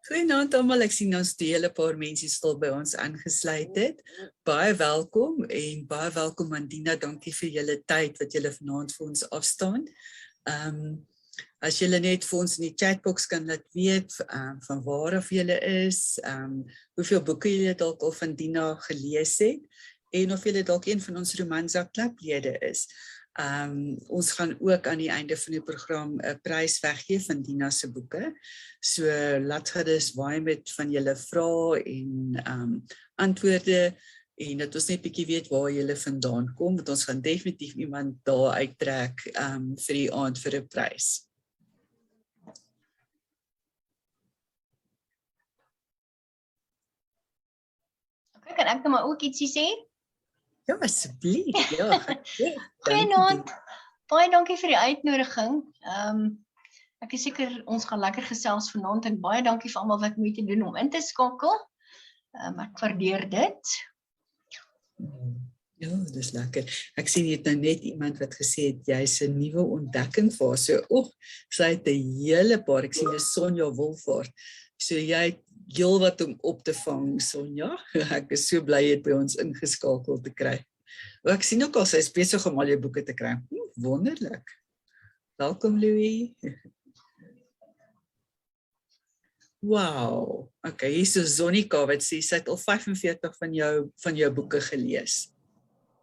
Goeienaand almal, ek sien ons die hele paar mense stil by ons aangesluit het. Baie welkom en baie welkom aan Dina, dankie vir julle tyd wat julle vanaand vir ons afstaan. As julle net vir ons in die chatbox kan laat weet van waar af julle is, hoeveel boeke julle dalk al van Dina gelees het en of julle dalk een van ons Romanza klublede is. Ons gaan ook aan die einde van die program 'n prys weggee van Dina se boeke. So laat gerus waai met van julle vrae en antwoorde en dat ons net bietjie weet waar julle vandaan kom, want ons gaan definitief iemand daar uittrek vir die aand vir 'n prys. Okay, kan ek nou maar ook ietsie sê? Ja, asseblief. Ja, Goeienaand. Baie dankie vir die uitnodiging. Ek is seker ons gaan lekker gesels vanaand en baie dankie vir almal wat moeite doen om in te skakel. Ek waardeer dit. Ja, dis lekker. Ek sien jy het nou net iemand wat gesê het jy's 'n nuwe ontdekking vir. So, sy het 'n hele paar. Ek sien dis Sonja Wolfhard. So jy het heel wat om op te vang, Sonja. Ek is so bly jy het by ons ingeskakel te kry. Ek sien ook al sy is besig om al jou boeke te kry. Wonderlik. Welkom, Louis. Wow. Okay, hier is so Zonika wat sê sy het al 45 van jou boeke gelees.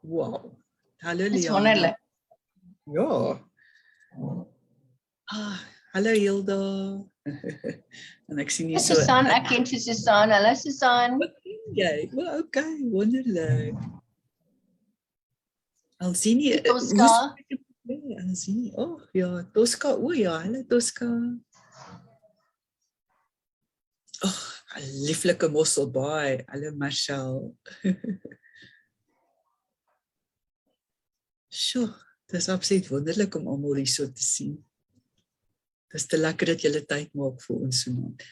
Wow. Hallo Liana. Dis wonderlik. Ja. Hallo Hilda. En ek sien hier so. Susan, ek ken vir Susan. Hallo Susan. Jy, okay, wonderlik. Alsini. Toska. Alsini. Ja, Toska. Ja, hallo Toska. Lieflike mosselbaai. Hallo Marcel. Sjoe, dis absoluut wonderlik om almal hier so te sien. Dis te lekker dat julle tyd maak vir ons vanaand.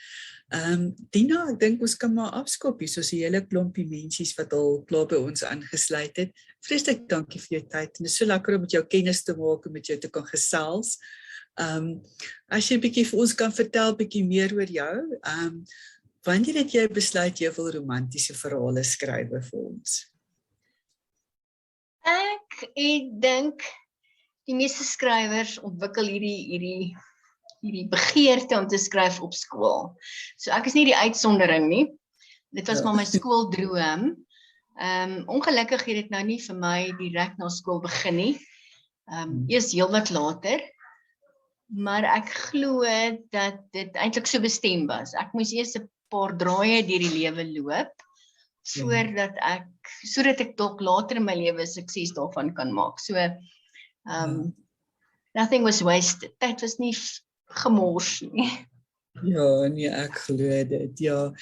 Dina, ek dink ons kan maar afskop hier, soos 'n hele klompie mensies wat al klaar by ons aangesluit het. Vreeslik dankie vir jou tyd. En dit is so lekker om met jou kennis te maak en met jou te kan gesels. As jy 'n bietjie vir ons kan vertel, bietjie meer oor jou. Wanneer het jy besluit jy wil romantiese verhale skryf vir ons? Ek dink die meeste skrywers ontwikkel hierdie begeerte om te skryf op skool. So ek is nie die uitsondering nie. Dit was maar my skooldroom. Ongelukkig het dit nou nie vir my direk na skool begin nie. Eers heelwat later. Maar ek glo dat dit eintlik so bestem was. Ek moes eers 'n paar draaie deur die lewe loop sodat ek dalk later in my lewe sukses daarvan kan maak. So nothing was wasted. Tyd was nie gemors nie. Ja, nee, ek glo dit, ja.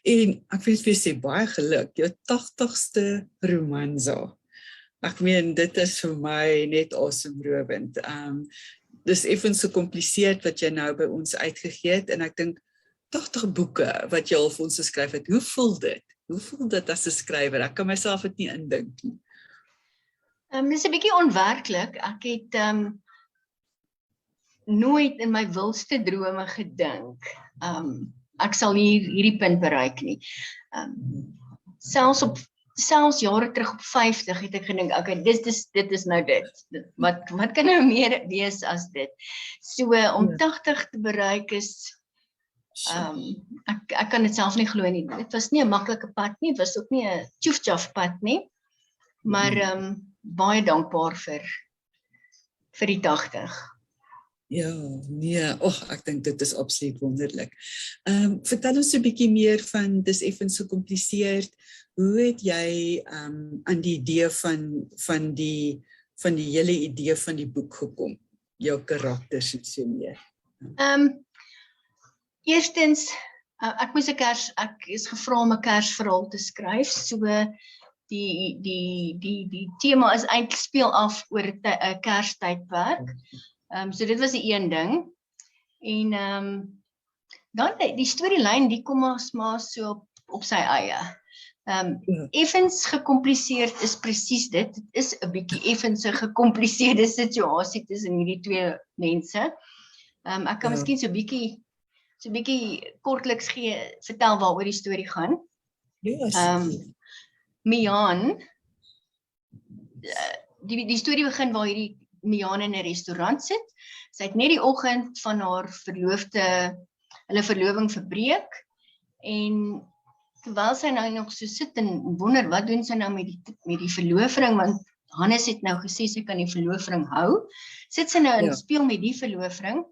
En ek wil vir sê baie geluk, jou 80ste Romanza. Ek meen, dit is vir my net asemrowend. Dis effens gekompliseerd wat jy nou by ons uitgegee het, en ek dink 80 boeke wat jy al vir ons geskryf het. Hoe voel dit? Hoe voel dit as 'n skrywer? Ek kan myself dit nie indink nie. Dis 'n bietjie onwerklik. Ek het nooit in my wildste drome gedink ek sal hierdie punt bereik nie. Selfs jare terug op 50 het ek gedink, okay, dit is nou dit. Wat kan nou meer wees as dit? So om 80 te bereik is ek kan dit self nie glo nie. Dit was nie 'n maklike pad nie, dit was ook nie 'n tjoef-tjaf pad nie. Maar baie dankbaar vir die 80. Ja, nee, ek dink dit is absoluut wonderlik. Vertel ons 'n bietjie meer van, dis effens gekompliseerd. Hoe het jy aan die idee van die hele idee van die boek gekom? Jou karakters en so meer. Eerstens, ek is gevra om 'n Kersverhaal te skryf, so die tema is eintlik speel af oor 'n Kerstydperk. So dit was die een ding. En dan die storielyn, die kom maar so op sy eie. Effens gekompliseerd is presies dit. Dit is 'n bietjie effens 'n gekompliseerde situasie tussen hierdie twee mense. Ek kan miskien so 'n bietjie so 'n bietjie kortliks vertel waaroor die storie gaan. Ja, Mian, die storie begin waar hierdie Mian in 'n restaurant sit. Sy het net die oggend van haar hulle verloving verbreek en terwyl sy nou nog so sit en wonder wat doen sy nou met die verloofring, want Hannes het nou gesê sy kan die verloofring hou, sit sy nou en speel met die verloofring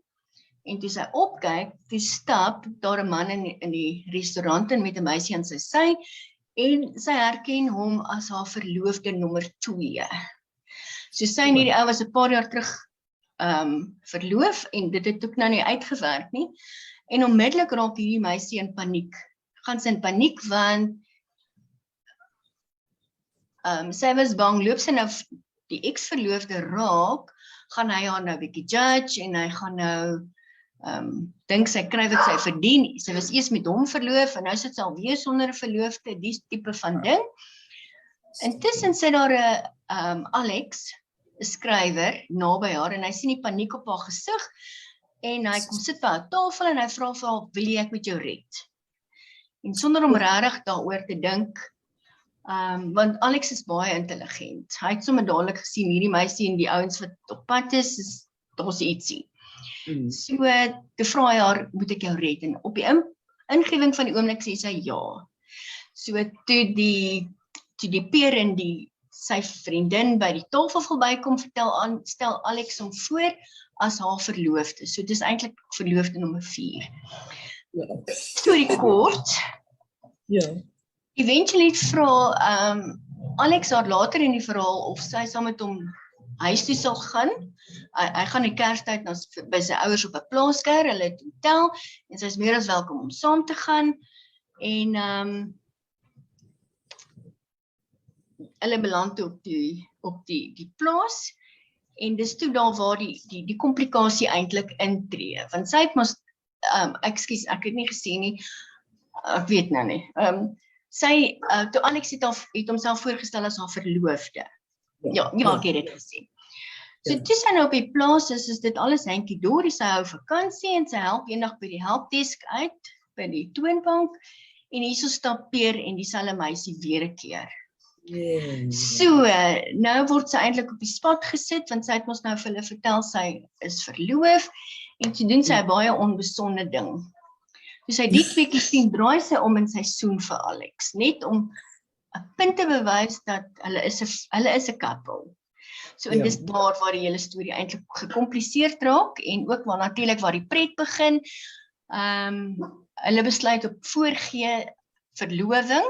en toe sy opkyk, toe stap daar 'n man in die restaurant in met 'n meisie aan sy sy en sy herken hom as haar verloofde nommer 2. So sy en hierdie ou was 'n paar jaar terug verloof en dit het ook nou nie uitgewerk nie. En onmiddellik raak hierdie meisie in paniek. Gaan sy in paniek want sy was bang, loop sy nou die ex-verloofde raak, gaan hy haar nou bietjie judge en hy gaan nou dink sy kry wat sy verdien. Sy was eers met hom verloof en nou sit sy alweer sonder 'n verloofde, die tipe van ding. Intussen sit daar 'n Alex, 'n skrywer, naby haar en hy sien die paniek op haar gesig en hy kom sit by haar tafel en hy vra vir haar, wil ek met jou red? En sonder om regtig daaroor te dink, want Alex is baie intelligent. Hy het sommer dadelik gesien hierdie meisie en die ouens wat op pad is daar's ietsie. So, toe vra hy haar, moet ek jou red? En op die ingewing van die oomblik sê sy ja. So, toe die peer en sy vriendin by die tafel verbykom, stel Alex hom voor as haar verloofde. So, dit is eintlik verloofde nommer 4. Storie kort. Eventually vra Alex haar later in die verhaal of sy saam met hom huis toe sal gaan. Hy gaan die Kerstyd by sy ouers op 'n plaas kuier, hulle het hotel en sy is meer as welkom om saam te gaan. En hulle beland toe op die plaas en dis toe daar waar die komplikasie eintlik intree. Want sy het mos ekskuus, ek het nie gesien nie. Ek weet nou nie. Toe Alex het homself voorgestel as haar verloofde. Ja, ek het dit gesien. So toe sy nou op die plaas is dit alles hankie dorie, sy hou vakansie en sy help eendag by die helpdesk uit, by die toonbank, en hierso stap Peer en dieselfde meisie weer 'n keer. So, nou word sy eintlik op die spot gesit, want sy het mos nou vir hulle vertel sy is verloof, en toe doen sy 'n baie onbesonde ding. Toe sy die tweekie sien, draai sy om en sy soen vir Alex, net om 'n punt te bewys dat hulle is 'n couple. So, en dis waar die hele storie eintlik gekompliseerd raak, en ook natuurlik waar die pret begin. Hulle besluit op voorgee verloving,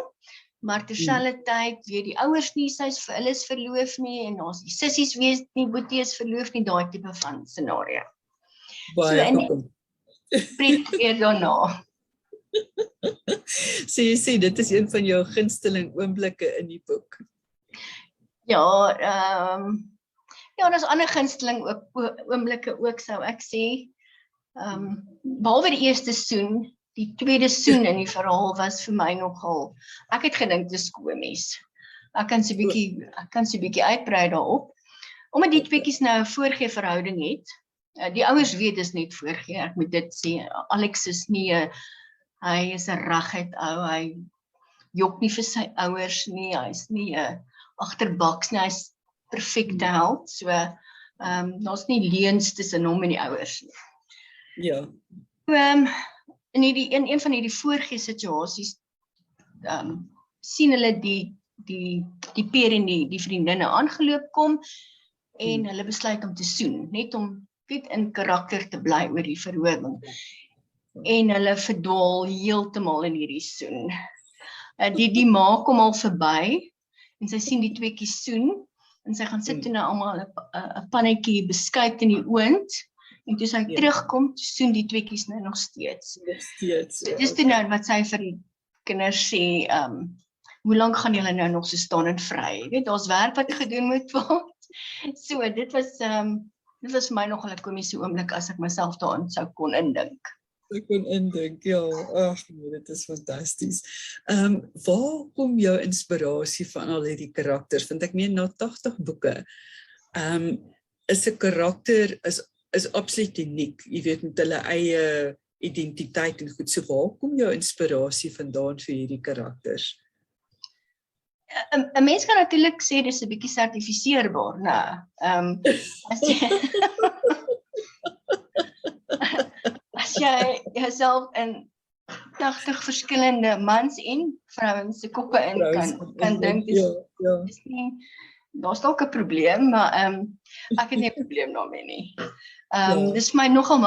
maar terselfdertyd weet die ouers nie, hulle is verloof nie, en ons die sissies weet nie, Boetie is verloof nie, daai tipe van scenario. So, en die pret weer daarna. So jy sê, dit is een van jou gunsteling oomblikke in die boek. Ja, daar's ander gunsteling oomblikke ook, sou ek sê. Behalwe die eerste soen, die tweede soen in die verhaal was vir my nogal, ek het gedink dis komies. Ek kan so 'n bietjie uitbrei daarop. Omdat die tweekies nou 'n voorgee verhouding het, die ouers weet dis net voorgee, ek moet dit sê, Alex is nie, hy is 'n regheid ou, hy jok nie vir sy ouers nie, hy is nie 'n agterbaks nie, hy is perfekte held, so daar's nie leuns tussen hom en die ouers nie. Ja. In een van hierdie voorgee situasies sien hulle die peer en die vriendinne aangeloop kom en hulle besluit om te soen, net om in karakter te bly oor die verhouding. En hulle verdwaal heeltemal in hierdie soen. Die ma kom al verby en sy sien die tweekies soen en sy gaan sit toe nou almal 'n pannetjie beskuit in die oond. En toe sy terugkom, soen die tweekies nou nog steeds. Dit is toe nou wat sy vir die kinders sê, hoe lank gaan julle nou nog so staan en vry? Jy weet, daar's werk wat gedoen moet word. So, dit was vir my nogal 'n komiese oomblik as ek myself daarin sou kon indink. Ja, ag nee, dit is fantasties. Waar kom jou inspirasie van al hierdie karakters? Want ek meen, na 80 boeke, is 'n karakter is absoluut uniek, jy weet, met hulle eie identiteit en goed. So waar kom jou inspirasie vandaan vir hierdie karakters? 'n mens kan natuurlik sê dis 'n bietjie sertifiseerbaar, as jy as jy jouself in 80 verskillende mans en vrouens se koppe kan dink, dis nie, daar's dalk 'n probleem, maar ek het nie 'n probleem daarmee nie. Dis vir my nogal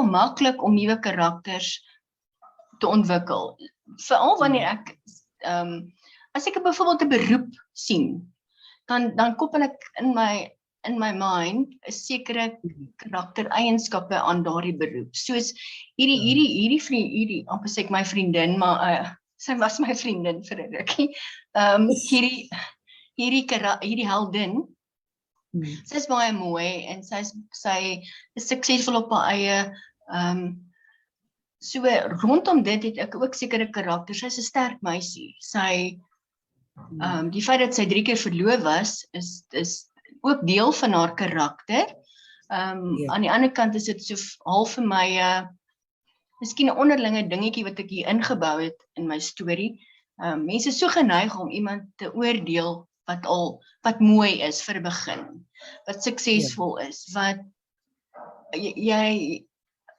maklik om nuwe karakters te ontwikkel. Veral wanneer ek as ek byvoorbeeld 'n beroep sien, dan koppel ek in my mind 'n sekere karaktereienskappe aan daardie beroep. Soos hierdie amper sê ek my vriendin, maar sy was my vriendin vir 'n rukkie. Hierdie heldin, sy is baie mooi en sy is suksesvol op haar eie. So rondom dit het ek ook sekere karakters. Sy is 'n sterk meisie. Die feit dat sy 3 keer verloof was, is ook deel van haar karakter. Aan die ander kant is dit so half vir my miskien 'n onderlinge dingetjie wat ek hier ingebou het in my storie. Mense is so geneig om iemand te oordeel wat mooi is vir 'n begin, wat suksesvol is, wat jy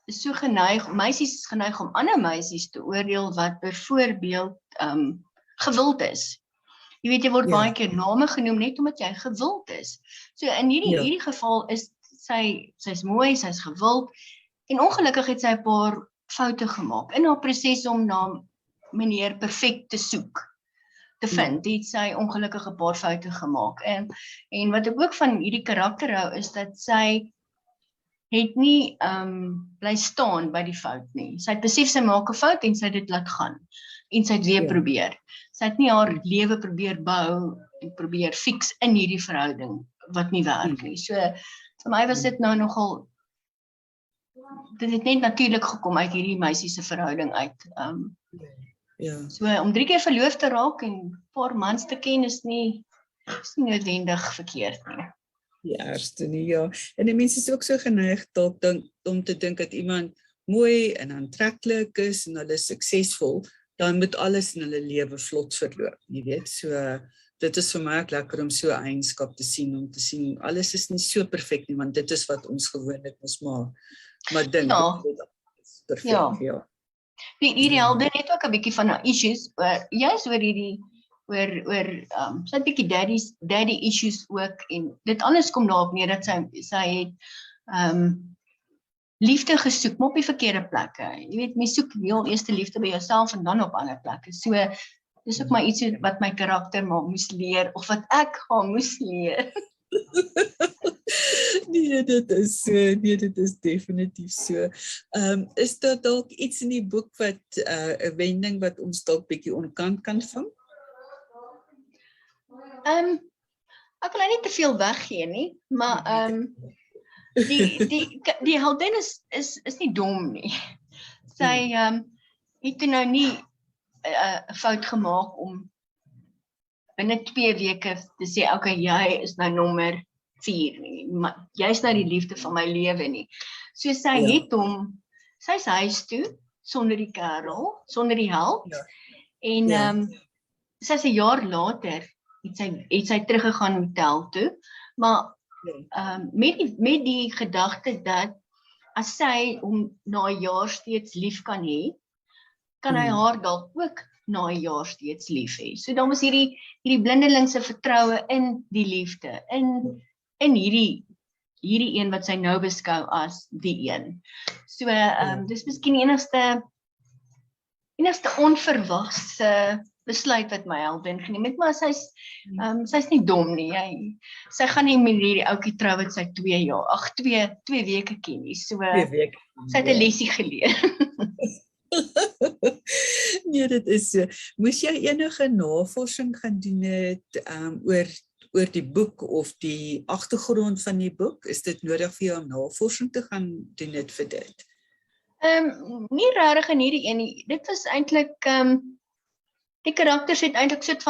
is so geneig, meisies is geneig om ander meisies te oordeel wat byvoorbeeld gewild is. Jy weet, jy word baie keer name genoem net omdat jy gewild is. So in hierdie geval is sy's mooi, sy's gewild en ongelukkig het sy 'n paar foute gemaak in haar proses om na meneer perfek te vind, het sy ongelukkig 'n paar foute gemaak. En wat ek ook van hierdie karakter hou is dat sy het nie bly staan by die fout nie. Sy het besef sy maak 'n fout en sy het dit laat gaan en sy het weer probeer. Sy het nie haar lewe probeer bou en probeer fix in hierdie verhouding wat nie werk nie. So vir my was dit nou nogal, dit het net natuurlik gekom uit hierdie meisie se verhouding uit. So om 3 keer verloof te raak en 'n paar mans te ken is nie noodwendig verkeerd nie. Die eerste nie, ja. En die mense is ook so geneig om te dink dat iemand mooi en aantreklik is en hulle is suksesvol, dan moet alles in hulle lewe vlot verloop, jy weet. So dit is vir my ook lekker om so 'n eienskap te sien, om te sien alles is nie so perfek nie, want dit is wat ons gewoonlik mos maar dink dit is perfek, ja. Hierdie heldin het ook 'n bietjie van haar issues, juist oor hierdie sy het 'n bietjie daddy issues ook, en dit alles kom daarop neer dat sy het liefde gesoek, maar op die verkeerde plekke. Jy weet, mens soek heel eerste liefde by jouself en dan op ander plekke. So dis ook maar iets wat my karakter maar moes leer, of wat ek haar moes leer. Nee, dit is definitief so. Is daar dalk iets in die boek wat 'n wending wat ons dalk bietjie onkant kan vang? Ek wil nou nie te veel weggee nie, maar die heldin is nie dom nie. Sy het toe nou nie 'n fout gemaak om binne 2 weke te sê, okay, jy is nou nommer 4 nie, maar jy is nou die liefde van my lewe nie. So sy het hom, sy's huis toe, sonder die kerel, sonder die held, en sy's 'n jaar later, het sy teruggegaan hotel toe, maar met die gedagte dat as sy hom na 'n jaar steeds lief kan hê, kan hy haar dalk ook na 'n jaar steeds lief hê. So dan was hierdie blindelingse vertroue in die liefde, in hierdie een wat sy nou beskou as die een. So dis miskien die enigste onverwagse besluit wat my heldin geneem het, maar sy's nie dom nie. Sy gaan nie met hierdie ouetjie trou wat sy 2 weke ken nie. So sy het 'n lesie geleer. Nee, dit is so. Moes jy enige navorsing gaan doen het oor die boek of die agtergrond van die boek? Is dit nodig vir jou om navorsing te gaan doen het vir dit? Nie regtig in hierdie een nie. Dit was eintlik die karakters het eintlik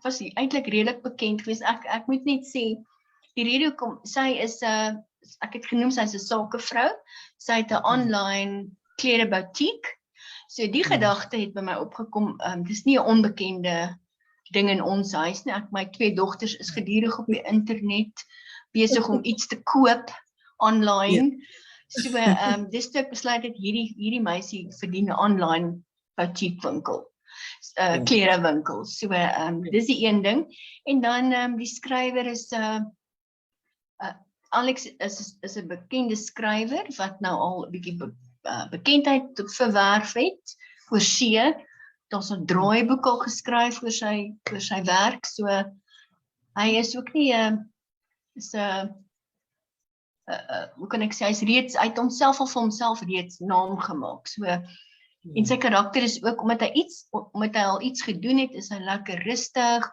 was eintlik redelik bekend geweest. Ek moet net sê, die rede hoekom sy ek het genoem sy's 'n sakevrou. Sy het 'n online klerebutiek. So die gedagte het by my opgekom, dis nie 'n onbekende ding in ons huis nie. My 2 dogters is gedurig op die internet besig om iets te koop online. So dis toe ek besluit het hierdie meisie verdien 'n online boutiquewinkel. Klerewinkel. So dis die een ding. En dan die skrywer is Alex is 'n bekende skrywer wat nou al 'n bietjie bekendheid verwerf het oor see. Daar's 'n draaiboek al geskryf oor sy werk. So hy is ook nie hoe kan ek sê, hy het homself al vir homself reeds naam gemaak. So en sy karakter is ook, omdat hy al iets gedoen het, is hy lekker rustig.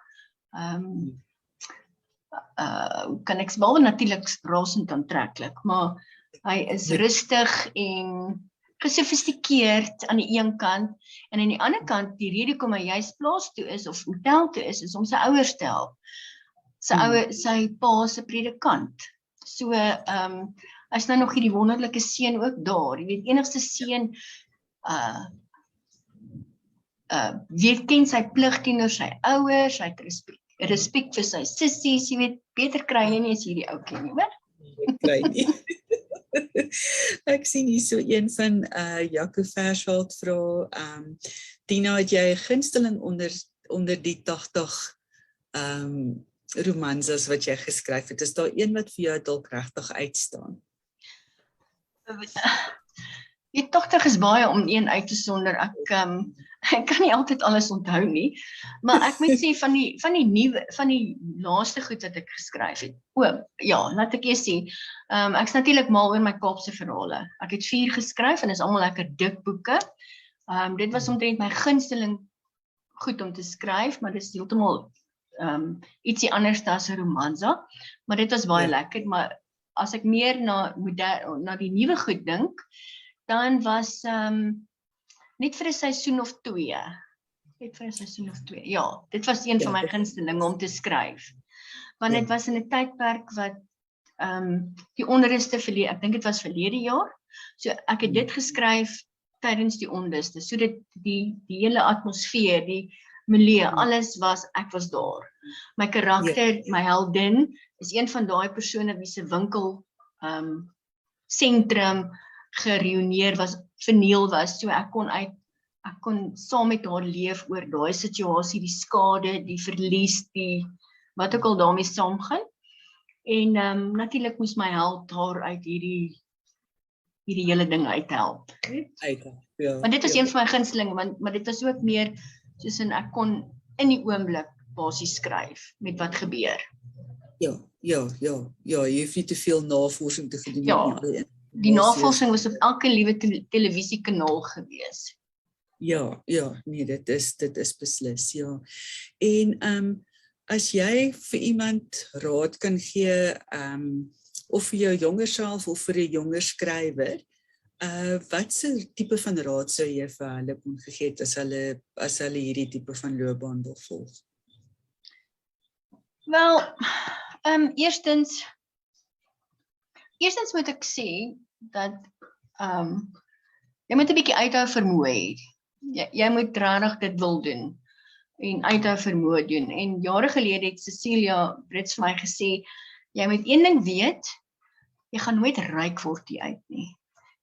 Hoe kan ek sê, behalwe natuurlik rasend aantreklik, maar hy is rustig en gesofistikeerd aan die een kant, en aan die ander kant, die rede kom hy juist plaas toe is, of hotel toe is om sy ouers te help. Sy pa se predikant. So, hy's nou nog hierdie wonderlike seun ook daar. Jy weet, enigste seun ken sy plig teenoor sy ouers, hy het respek vir sy sissies, jy weet, beter kry jy nie as hierdie ouetjie nie, hoor? Kry nie. Ek sien hier so een van Jaco Verswald vra, Dina, het jy 'n gunsteling onder die 80 romanzas wat jy geskryf het? Is daar een wat vir jou dalk regtig uitstaan? Die 80 is baie om een uit te sonder. Ek kan nie altyd alles onthou nie, maar ek moet sê van die laaste goed wat ek geskryf het. Laat ek eers sê, ek's natuurlik mal oor my Kaapse verhale. Ek het 4 geskryf en is almal lekker dik boeke. Dit was omtrent my gunsteling goed om te skryf, maar dit is heeltemal ietsie anders as 'n romanza, maar dit was baie lekker. Maar as ek meer na die nuwe goed dink, dan was net vir 'n seisoen of 2. Ja, dit was een van my gunstelinge om te skryf. Want dit was in 'n tydperk wat die onruste ek dink dit was verlede jaar. So ek het dit geskryf tydens die onluste. So dit die hele atmosfeer, die milieu, alles ek was daar. My karakter, my heldin, is een van daai persone wie se winkel sentrum gereuneer was, verniel was, so ek kon saam met haar leef oor daai situasie, die skade, die verlies, wat ook al daarmee saamgaan. En natuurlik moes my held haar uit hierdie hele ding uithelp. Want dit was een van my gunstelinge, maar dit was ook meer soos ek kon in die oomblik basies skryf met wat gebeur. Ja, jy hoef nie te veel navorsing te gedoen. Ja, die navorsing was op elke liewe televisiekanaal gewees. Ja, nee, dit is beslis, ja. En as jy vir iemand raad kan gee, of vir jou jonger self of vir 'n jonger skrywer, wat se tipe van raad sou jy vir hulle kon gegee het as hulle hierdie tipe van loopbaan wil volg? Wel, eerstens moet ek sê dat jy moet 'n bietjie uithou vermoë hê. Jy moet regtig dit wil doen en uithou vermoë doen. En jare gelede het Cecilia Brits vir my gesê, jy moet een ding weet, jy gaan nooit ryk word uit nie.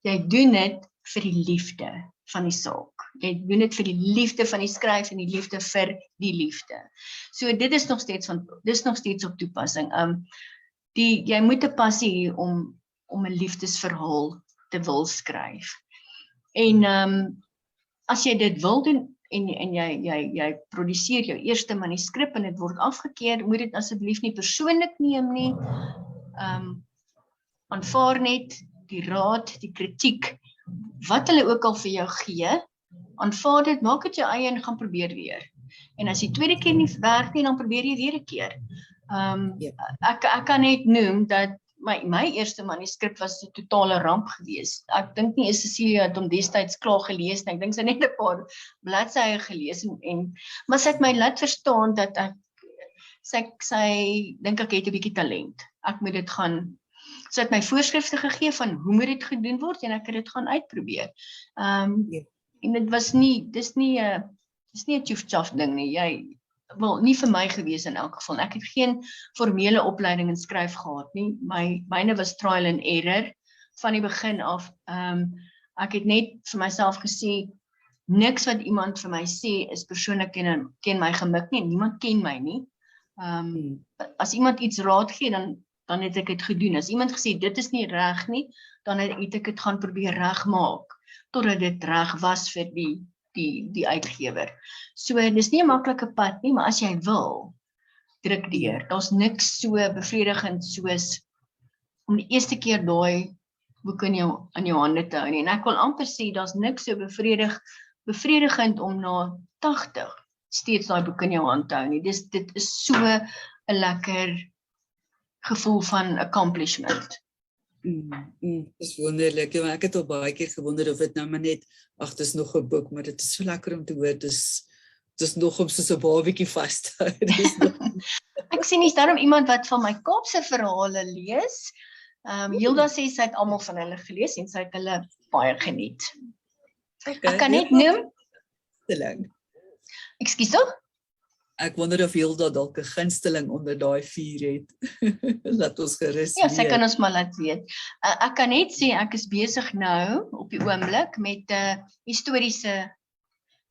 Jy doen dit vir die liefde van die saak. Jy doen dit vir die liefde van die skryf en die liefde vir die liefde. So dit is nog steeds op toepassing. Jy moet 'n passie hê om 'n liefdesverhaal te wil skryf. En as jy dit wil doen en jy produseer jou eerste manuskrip en dit word afgekeur, moet dit asseblief nie persoonlik neem nie. Aanvaar net die raad, die kritiek, wat hulle ook al vir jou gee, aanvaar dit, maak dit jou eie en gaan probeer weer. En as die tweede keer nie werk nie, dan probeer jy weer 'n keer. Ek kan net noem dat my eerste manuskrip was 'n totale ramp geweest. Ek dink nie Cecilia het hom destyds klaar gelees nie. Ek dink sy het net 'n paar bladsye gelees maar sy het my laat verstaan dat sy dink ek het 'n bietjie talent. Ek moet dit gaan Sy het my voorskrifte gegee van hoe moet dit gedoen word en ek het dit gaan uitprobeer. Ja. En dit was nie, dis nie 'n tjoef-tjaf ding nie. Wel, nie vir my gewees in elk geval. Ek het geen formele opleiding in skryf gehad nie. Myne was trial and error van die begin af. Ek het net vir myself gesê, niks wat iemand vir my sê is persoonlik ken my gemik nie. Niemand ken my nie. As iemand iets raad gee, dan het ek dit gedoen. As iemand gesê dit is nie reg nie, dan het ek dit gaan probeer regmaak totdat dit reg was vir die uitgewer. So dis nie 'n maklike pad nie, maar as jy wil, druk deur. Daar's niks so bevredigend soos om die eerste keer daai boek in jou hande te hou nie. En ek wil amper sê daar's niks so bevredigend om na 80 steeds daai boek in jou hand te hou nie. Dit is so 'n lekker gevoel van accomplishment. Dis wonderlik. Ja, ek het al baie keer gewonder of dit nou maar net, ag, dis nog 'n boek, maar dit is so lekker om te hoor. Dis nog om soos 'n babietjie vas te hou. Ek sien is daarom iemand wat van my Kaapse verhale lees. Hilda sê sy het almal van hulle gelees en sy het hulle baie geniet. Ek kan net noem. Ekskuus tog? Ek wonder of Hilda dalk 'n gunsteling onder daai vuur het. Laat ons gerus Ja, sy kan ons maar laat weet. Ek kan net sê ek is besig nou op die oomblik met 'n historiese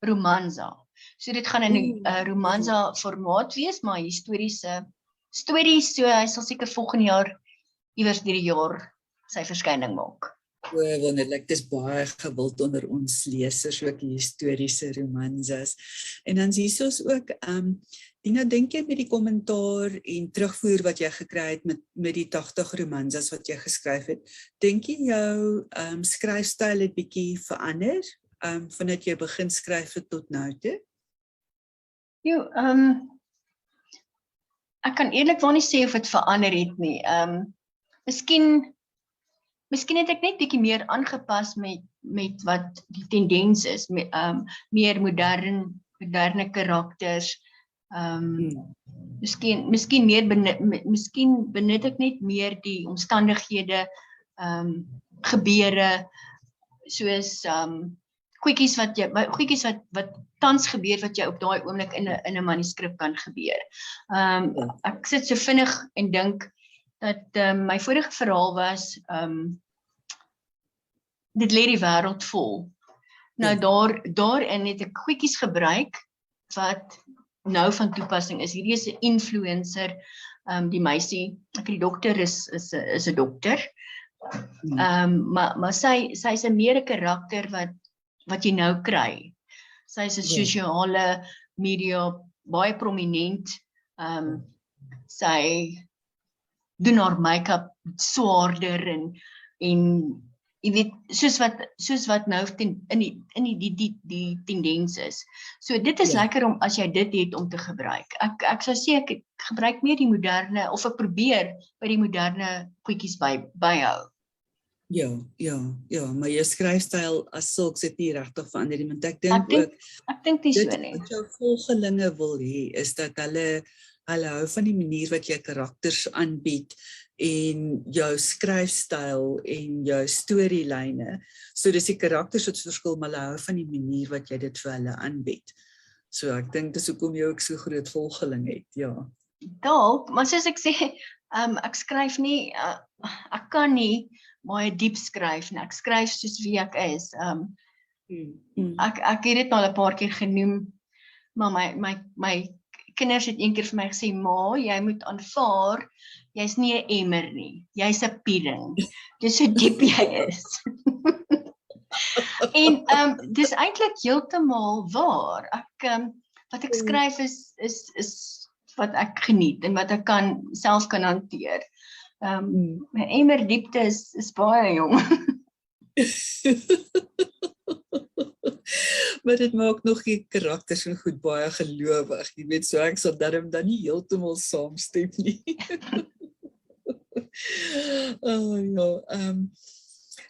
Romanza. So dit gaan in 'n Romanza formaat wees, maar historiese stories, so hy sal seker volgende jaar iewers deur die jaar sy verskyning maak. Wonderlik, dis baie gewild onder ons lesers, ook die historiese romanzas. En dan sies ons ook, Dina, dink jy met die kommentaar en terugvoer wat jy gekry het met die 80 romanzas wat jy geskryf het, dink jy jou skryfstyl het bietjie verander, vandat jy begin skryf het tot nou toe? Ek kan eerlikwaar nie sê of dit verander het nie. Miskien het ek net bietjie meer aangepas met wat die tendens is, meer moderne karakters. Miskien benut ek net meer die omstandighede, gebeure, soos goedjies wat tans gebeur wat jy op daai oomblik in 'n manuskrip kan gebeur. Ek sit so vinnig en dink dat my vorige verhaal was, dit lê die wêreld vol. Nou daarin het ek goedjies gebruik wat nou van toepassing is. Hierdie is 'n influencer, die meisie, die dokter is 'n dokter. Maar sy's 'n meer 'n karakter wat jy nou kry. Sy's 'n sosiale media baie prominent. Sy doen haar make-up swaarder en jy weet, soos wat nou in die tendens is. So dit is lekker om as jy dit het om te gebruik. Ek sou sê ek gebruik meer die moderne, of ek probeer by die moderne goedjies byhou. Ja, maar jou skryfstyl as sulks het nie regtig verander nie, want ek dink nie so dit nie. Wat jou volgelinge wil hê, is dat hulle hou van die manier wat jy karakters aanbied en jou skryfstyl en jou storielyne. So dis die karakters wat verskil, maar hulle hou van die manier wat jy dit vir hulle aanbied. So ek dink dis hoekom jy ook so groot volgeling het, ja. Dalk, maar soos ek sê, ek skryf nie, ek kan nie baie diep skryf nie. Ek skryf soos wie ek is. Ek het dit al 'n paar keer genoem, maar my kinders het een keer vir my gesê, ma, jy moet aanvaar, jy's nie 'n emmer nie, jy's 'n piering. Dis so diep jy is. En dis eintlik heeltemal waar. Wat ek skryf is wat ek geniet en wat ek self kan hanteer. My emmer diepte is baie jong. Maar dit maak nog die karakters en goed baie gelowig. Jy weet, so ek sal dan nie heeltemal saamstem nie.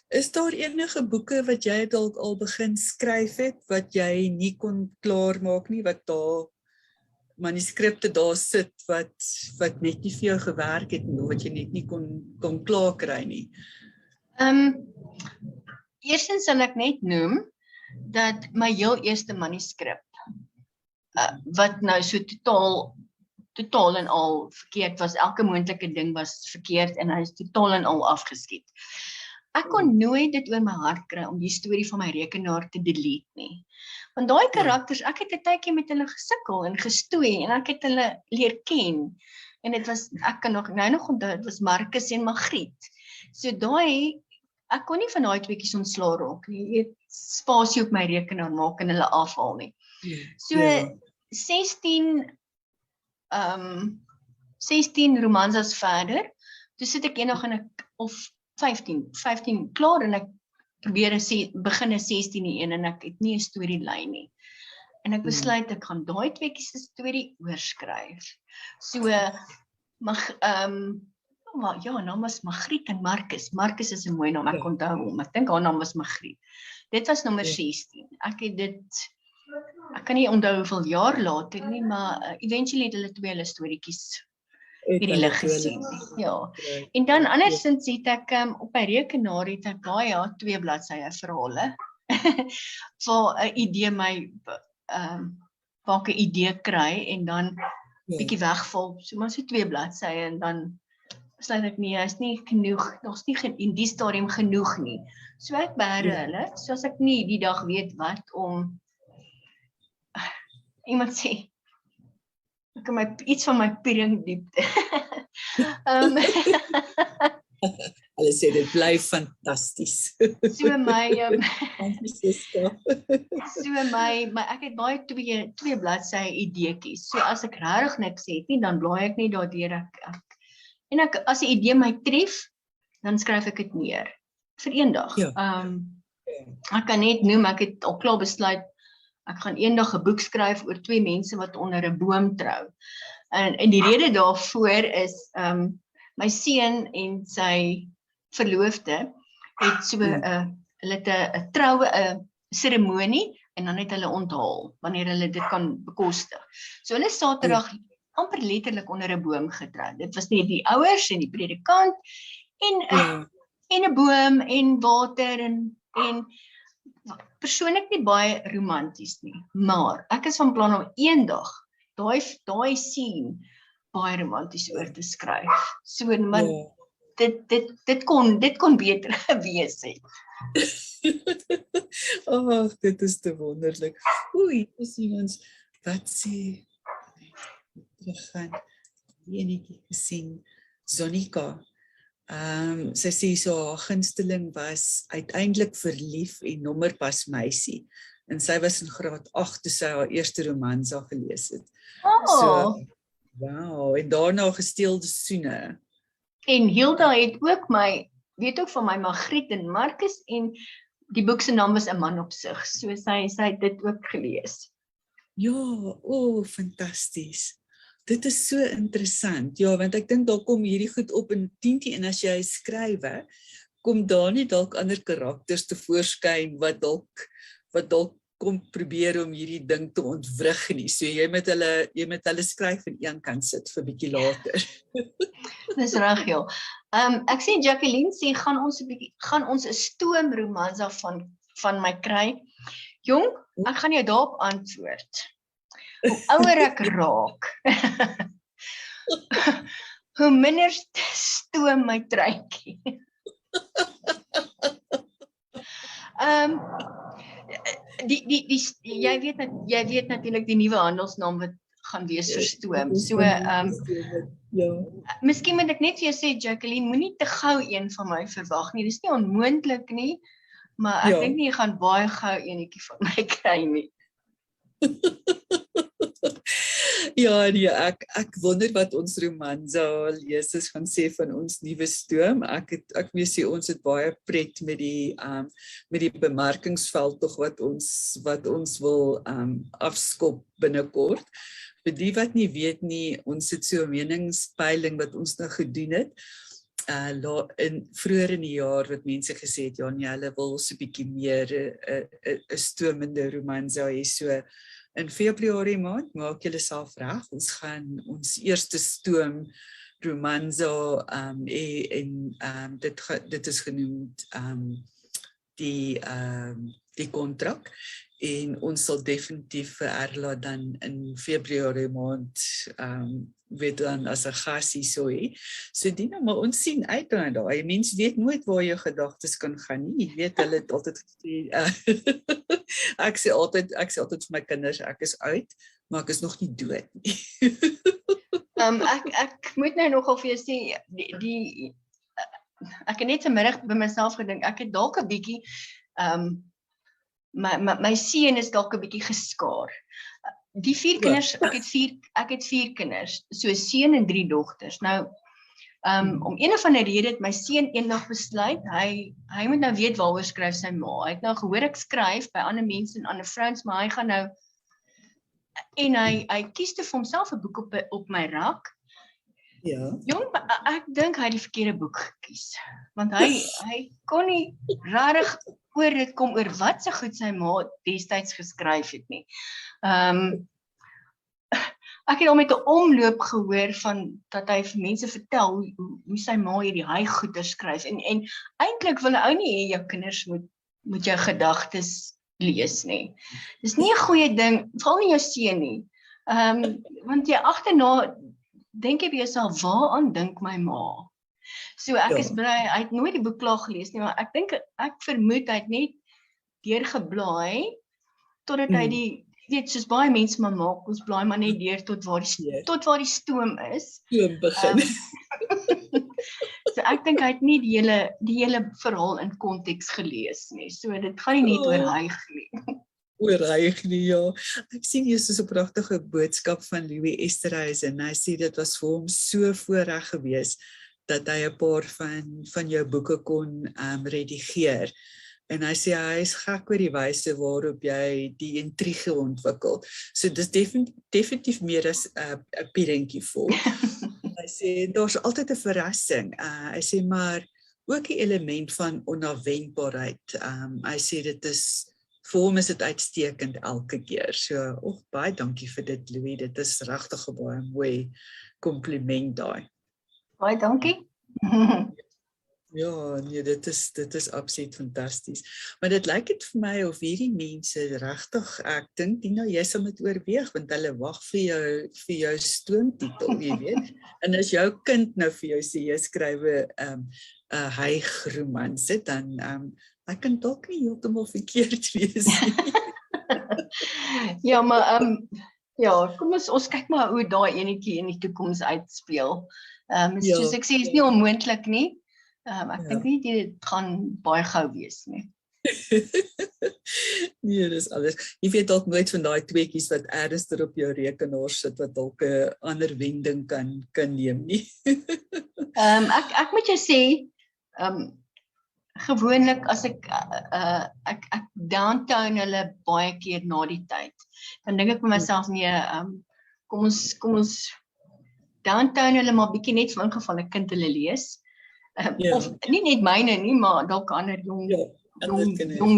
Is daar enige boeke wat jy dalk al begin skryf het, wat jy nie kon klaarmaak nie, wat daar manuskripte daar sit wat net nie vir jou gewerk het nie, of wat jy net nie kon klaar kry nie? Eerstens sal ek net noem dat my heel eerste manuskrip wat nou so totaal en al verkeerd was, elke moontlike ding was verkeerd en hy is totaal en al afgeskiet. Ek kon nooit dit oor my hart kry om die storie van my rekenaar te delete nie. Want daai karakters, ek het 'n tydjie met hulle gesukkel en gestoei en ek het hulle leer ken. En dit was, ek kan nog onthou, dit was Marcus en Magriet. So ek kon nie van daai tweeetjies ontslaa raak nie. Jy weet, spasie op my rekenaar maak en hulle afhaal nie. So 16 romanzas verder, toe sit ek eendag of 15 klaar en ek probeer begin 'n 16e een en ek het nie 'n storielyn nie. En ek besluit ek gaan daai tweetjies se storie oorskryf. So naam was Magriet en Marcus. Marcus is 'n mooi naam, ek onthou hom. Ek dink haar naam was Magriet. Dit was nommer 16. Ek kan nie onthou hoeveel jaar later nie, maar eventually het hulle twee hulle storieetjies hierdie lig gesien. Ja. En dan andersins het ek op my rekenaar het ek baie 2 bladsye verhale waar 'n idee waar ek 'n idee kry en dan bietjie wegval, so maar so 2 bladsye en dan besluit ek nie, is nie genoeg, daar's nie in die stadium genoeg nie. So ek beheer hulle, soos ek nie die dag weet wat om iemand sê, ek kan iets van my piering diepte. Hulle sê dit bly fantasties. So ek het baie 2 bladsye ideetjies. So as ek regtig niks het nie, dan blaai ek net daardeur en as 'n idee my tref, dan skryf ek dit neer vir eendag. Ek kan net noem, ek het al klaar besluit ek gaan eendag 'n boek skryf oor 2 mense wat onder 'n boom trou. En die rede daarvoor is my seun en sy verloofde het so hulle het 'n troue 'n seremonie en dan het hulle onthaal wanneer hulle dit kan bekostig. So hulle Saterdag amper letterlik onder 'n boom getrou. Dit was net die ouers en die predikant en 'n boom en water en persoonlik nie baie romanties nie, maar ek is van plan om eendag daai scene baie romanties oor te skryf. So maar dit kon beter gewees het. Dit is te wonderlik. Oei, sien ons wat sê teruggaan. Die enetjie gesien Zonika. Sy sê so haar gunsteling was uiteindelik verlief en nommerpas meisie. En sy was in graad 8 toe sy haar eerste romanza gelees het. So, wow, en daarna Gesteelde soene. En Hilda het ook weet ook van my Magriet en Marcus en die boek se naam was 'n man op sig. So sy het dit ook gelees. Ja, fantasties. Dit is so interessant, ja, want ek dink daar kom hierdie goed op in 10 en as jy skrywe, kom daar nie dalk ander karakters te voorskyn wat dalk kom probeer om hierdie ding te ontwrig nie. So jy met hulle skryf in een kant sit vir bietjie later. Dis reg, ja. Ek sê Jacqueline sê gaan ons 'n stoomromanza van my kry. Jong, ek gaan jou daarop antwoord. Hoe ouer ek raak, hoe minder stoom my treintjie. Jy weet natuurlik die nuwe handelsnaam wat gaan wees vir stoom. So miskien moet ek net vir jou sê Jacqueline, moenie te gou een van my verwag nie. Dis nie onmoontlik nie, maar ek dink nie jy gaan baie gou eenetjie van my kry nie. Ja, nee, ek wonder wat ons Romanza lesers gaan sê van ons nuwe stoom. Ek sê ons het baie pret met die bemarkingsveld tog wat ons wil afskop binnekort. Vir die wat nie weet nie, ons het so 'n meningspeiling wat ons nou gedoen het. Vroeër in die jaar wat mense gesê het, ja nee, hulle wil so 'n bietjie meer 'n stoomende romanza hê, so in Februarie maand, maak julle self reg. Ons gaan ons eerste stoom Romanza dit is genoemd die kontrak en ons sal definitief vir Erla dan in Februarie maand weet dan as 'n gas hierso hê. So Dina, maar ons sien uit na daai. Mense weet nooit waar jou gedagtes kan gaan nie. Jy weet hulle het altyd gesê ek sê altyd vir my kinders ek is uit, maar ek is nog nie dood nie. Ek moet nou nogal vir jou sê ek het net vanmiddag by myself gedink ek het dalk 'n bietjie my seun is dalk 'n bietjie geskaar. Die 4 kinders, ek het 4 kinders, so 'n seun en 3 dogters. Nou om een of ander rede het my seun eendag besluit, hy moet nou weet waaroor skryf sy ma. Hy het nou gehoor ek skryf by ander mense en ander vrouens, maar hy gaan nou en hy kies toe vir homself 'n boek op my rak. Ja. Jong, ek dink hy het die verkeerde boek gekies, want hy kon nie regtig oor dit kom oor wat se goed sy ma destyds geskryf het nie. Ek het al met 'n omloop gehoor van dat hy vir mense vertel hoe sy ma hierdie goeie skryf en eintlik wil 'n ou nie hê jou kinders moet jou gedagtes lees nie. Dis nie 'n goeie ding, veral nie jou seun nie. Want jy agterna dink jy by jouself, waaraan dink my ma? So ek is bly, hy het nooit die boek klaar gelees nie, maar ek vermoed hy het net deurgeblaai totdat hy die weet soos baie mense maar maak, ons blaai maar net deur tot waar die stoom is. Stoom begin. So ek dink hy het nie die hele verhaal in konteks gelees nie. So dit gaan nie net oor hy nie. Oorreig nie, ja. Ek sien hier so 'n pragtige boodskap van Louis Esterhuis en hy sê dit was vir hom so voorreg geweest dat hy 'n paar van jou boeke kon redigeer. En hy sê hy is gek oor die wyse waarop jy die intrige ontwikkel. So dis definitief meer as 'n prentjie vol. Hy sê daar's altyd 'n verrassing. Hy sê maar ook 'n element van onafwendbaarheid. Hy sê dit is vir hom is dit uitstekend elke keer. So, baie dankie vir dit, Louis. Dit is regtig 'n baie mooi kompliment daai. Baie dankie. Ja, nee, dit is absoluut fantasties. Maar dit lyk dit vir my of hierdie mense regtig, ek dink Dina, jy sal moet oorweeg want hulle wag vir jou stoomtitel, jy weet. En as jou kind nou vir jou sê jy skryf 'n Romanza, dan ek kan dalk nie heeltemal verkeerd wees nie. Ja, maar ja, kom ons kyk maar hoe daai enetjie in die toekoms uitspeel. Soos ek sê, is nie onmoontlik nie. Ek dink nie dit gaan baie gou wees nie. Nee, dis alles. Jy weet dalk nooit van daai tweetjies wat ernstig op jou rekenaar sit wat dalk 'n ander wending kan neem nie. Ek moet jou sê, gewoonlik as ek downtown hulle baie keer na die tyd, dan dink ek vir myself nee, kom ons downtown hulle maar bietjie net vir ingeval 'n kind hulle lees. Of nie net myne nie, maar dalk ander jong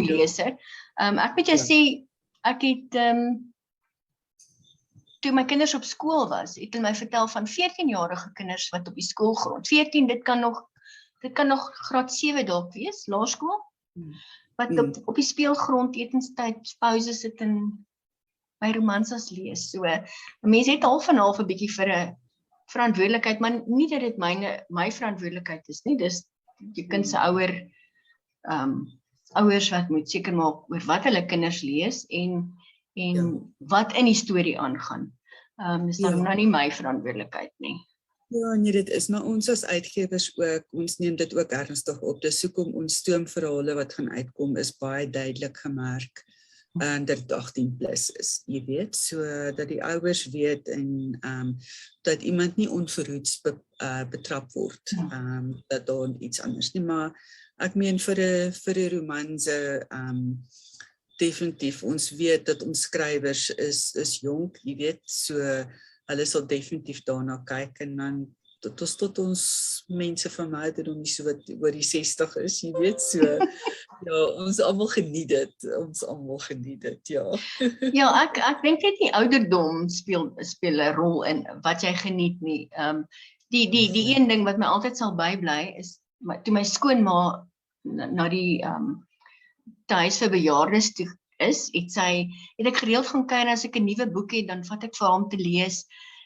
leser. Ek moet jou sê, ek het toe my kinders op skool was, het hulle my vertel van 14-jarige kinders wat op die skoolgrond, 14, dit kan nog graad 7 dalk wees, laerskool, wat op die speelgrond etenstyd pauses sit en my romansas lees. So, mense het half en half 'n bietjie vir 'n verantwoordelikheid, maar nie dat dit my verantwoordelikheid is nie, dis die kind se ouers wat moet seker maak oor wat hulle kinders lees en wat in die storie aangaan. Dis dan nou nie my verantwoordelikheid nie. Ja, nee, dit is, maar ons as uitgewers ook, ons neem dit ook ernstig op. Dis hoekom ons stoomverhale wat gaan uitkom is baie duidelik gemerk dat dit 18 plus is, jy weet, so dat die ouers weet en dat iemand nie onverhoeds betrap word, dat daar iets anders nie, maar ek meen vir 'n romanse, definitief, ons weet dat ons skrywers is jonk, jy weet, so hulle sal definitief daarna kyk en dan tot ons mense van my ouderdom nie so wat oor die 60 is, jy weet, so Ja, ons almal geniet dit. Ja. Ja, ek dink net die ouderdom speel 'n rol in wat jy geniet nie. Die een ding wat my altyd sal bybly is toe my skoonma na die huis vir bejaardes toe is, het ek gereeld gaan kyk as ek 'n nuwe boek het, dan vat ek vir haar om te lees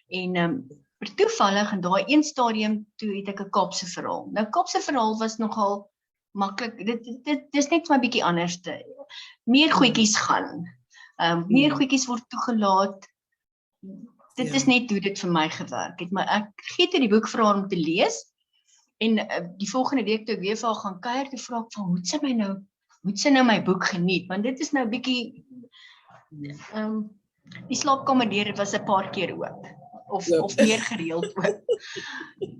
en per toevallig in daai een stadium toe het ek 'n Kaapse verhaal. Nou Kaapse verhaal was nogal maklik. Dit is net maar 'n bietjie anders. Meer goedjies gaan. Meer goedjies word toegelaat. Dit is net hoe dit vir my gewerk het, maar ek gee toe die boek vir haar om te lees en die volgende week toe ek weer vir haar gaan kuier, toe vra ek van hoe sy nou my boek geniet, want dit is nou 'n bietjie die slaapkamerdeur, dit was 'n paar keer oop. Of meer gereeld ook.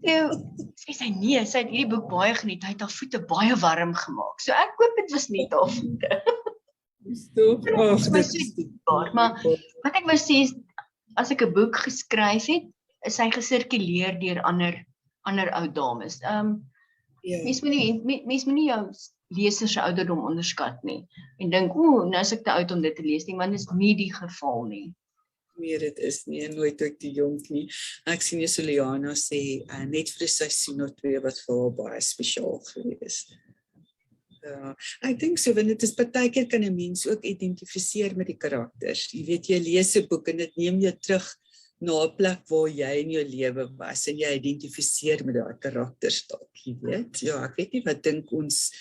Nou, sê sy nee, sy het hierdie boek baie geniet, hy het haar voete baie warm gemaak. So ek hoop dit was net haar voete. Maar wat ek wou sê is, as ek 'n boek geskryf het, is hy gesirkuleer deur ander ou dames. Mens moet nie jou leser se ouderdom onderskat nie. En dink, nou is ek te oud om dit te lees nie, want dit is nie die geval nie. Nee, dit is nie, nooit ook die jonk nie. Ek sien jy Juliana sê, net vir 'n seisoen of 2 wat vir haar baie spesiaal gewees. Ja, ek dink so, want dit is partykeer kan 'n mens ook identifiseer met die karakters. Jy weet, jy lees 'n boek en dit neem jou terug na 'n plek waar jy in jou lewe was en jy identifiseer met daai karakters dalk, jy weet. Ja, ek weet nie wat dink ons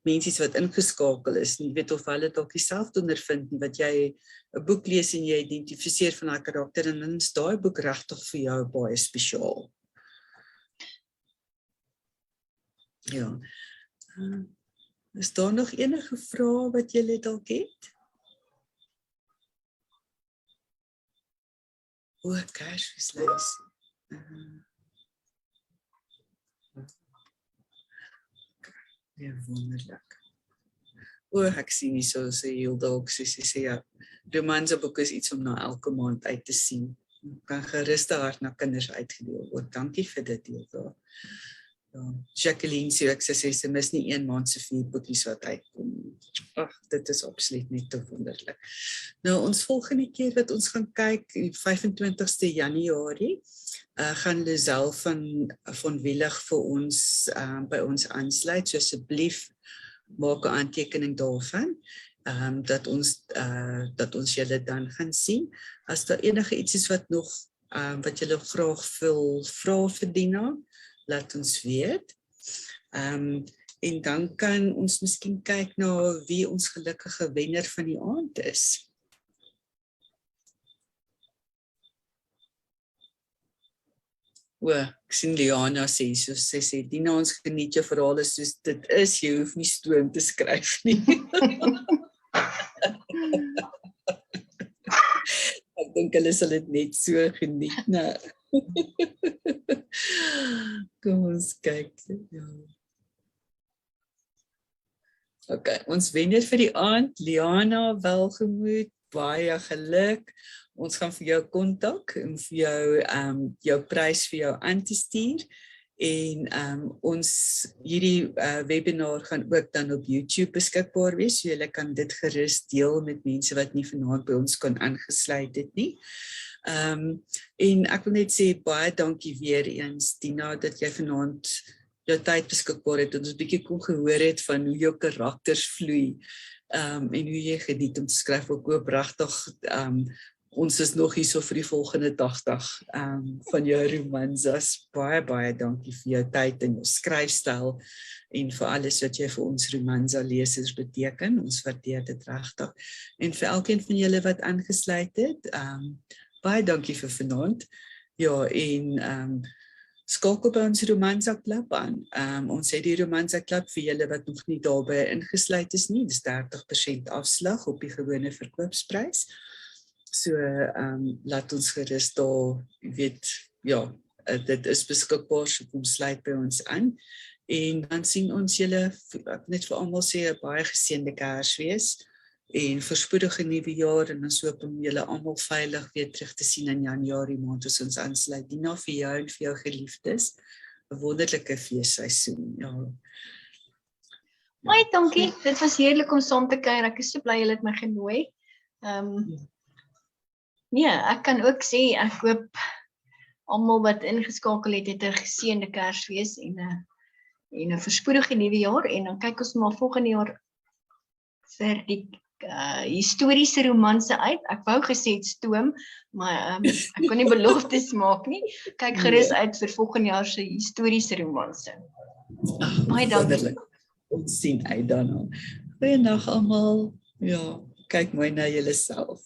mense wat ingeskakel is, nie weet of hulle dalk dieselfde ondervind nie, wat jy 'n boek lees en jy identifiseer van daai karakter en dan is daai boek regtig vir jou baie spesiaal. Ja. Is daar nog enige vrae wat julle dalk het? Kersfeeslys. Ja, wonderlik. Ek sien nie so sê Hilda ook sê ja, Romanza boek is iets om na elke maand uit te sien. Kan gerus hart na kinders uitgedeel word. Dankie vir dit, Hilda. Ja, Jacqueline sê ek sê sy mis nie 1 maand se 4 boekies wat uitkom. Dit is absoluut net te wonderlik. Nou ons volgende keer wat ons gaan kyk, 25ste Januarie, gaan Lisel van Willig vir ons by ons aansluit, so asseblief maak 'n aantekening daarvan, dat ons julle dan gaan sien. As daar enige iets is wat nog wat julle graag wil vra vir Dina, laat ons weet. En dan kan ons miskien kyk na wie ons gelukkige wenner van die aand is. Ek sien Liana sê, sy sê, Dina, ons geniet jou verhale soos dit is, jy hoef nie stoom te skryf nie. Ek dink hulle sal dit net so geniet, né? Kom ons kyk. Ja. Okay, ons wenner vir die aand, Liana, welgemoed, baie geluk. Ons gaan vir jou kontak en vir jou prys vir jou aan te stuur. En ons hierdie webinar gaan ook dan op YouTube beskikbaar wees, so julle kan dit gerus deel met mense wat nie vanaand by ons kan aangesluit het nie. En ek wil net sê baie dankie weer eens, Dina, dat jy vanaand jou tyd beskikbaar het en ons bietjie kon gehoor het van hoe jou karakters vloei en hoe jy geniet om te skryf. Ek hoop regtig ons is nog hier so vir die volgende 80 van jou romanzas. Baie dankie vir jou tyd en jou skryfstyl en vir alles wat jy vir ons romanza lesers beteken. Ons waardeer dit regtig. En vir elkeen van julle wat aangesluit het, baie dankie vir vanaand. Ja, en skakel by ons Romanza Klub aan. Ons het die Romanza Klub vir julle wat nog nie daarbey ingesluit is nie. Dis 30% afslag op die gewone verkoopsprys. So laat ons gerus daar, weet, ja, dit is beskikbaar, so kom sluit by ons aan. En dan sien ons julle, ek net vir almal sê, 'n baie geseënde Kersfees en voorspoedige nuwe jaar en ons hoop om julle almal veilig weer terug te sien in Januarie maand as ons aansluit. Dina, vir jou en vir jou geliefdes, 'n wonderlike feesseisoen. Ja. Baie dankie. Dit was heerlik om saam te kuier. Ek is so bly julle het my genooi. Ja, ek kan ook sê ek hoop almal wat ingeskakel het 'n geseënde Kersfees en 'n voorspoedige nuwe jaar en dan kyk ons maar volgende jaar vir die historiese romanse uit. Ek wou gesê het stoom, maar ek kan nie beloftes maak nie. Kyk gerus uit vir volgende jaar se historiese romanse. Baie dankie. Wonderlik. Ons sien uit daarna. Goeiedag almal. Ja, kyk mooi na julle self.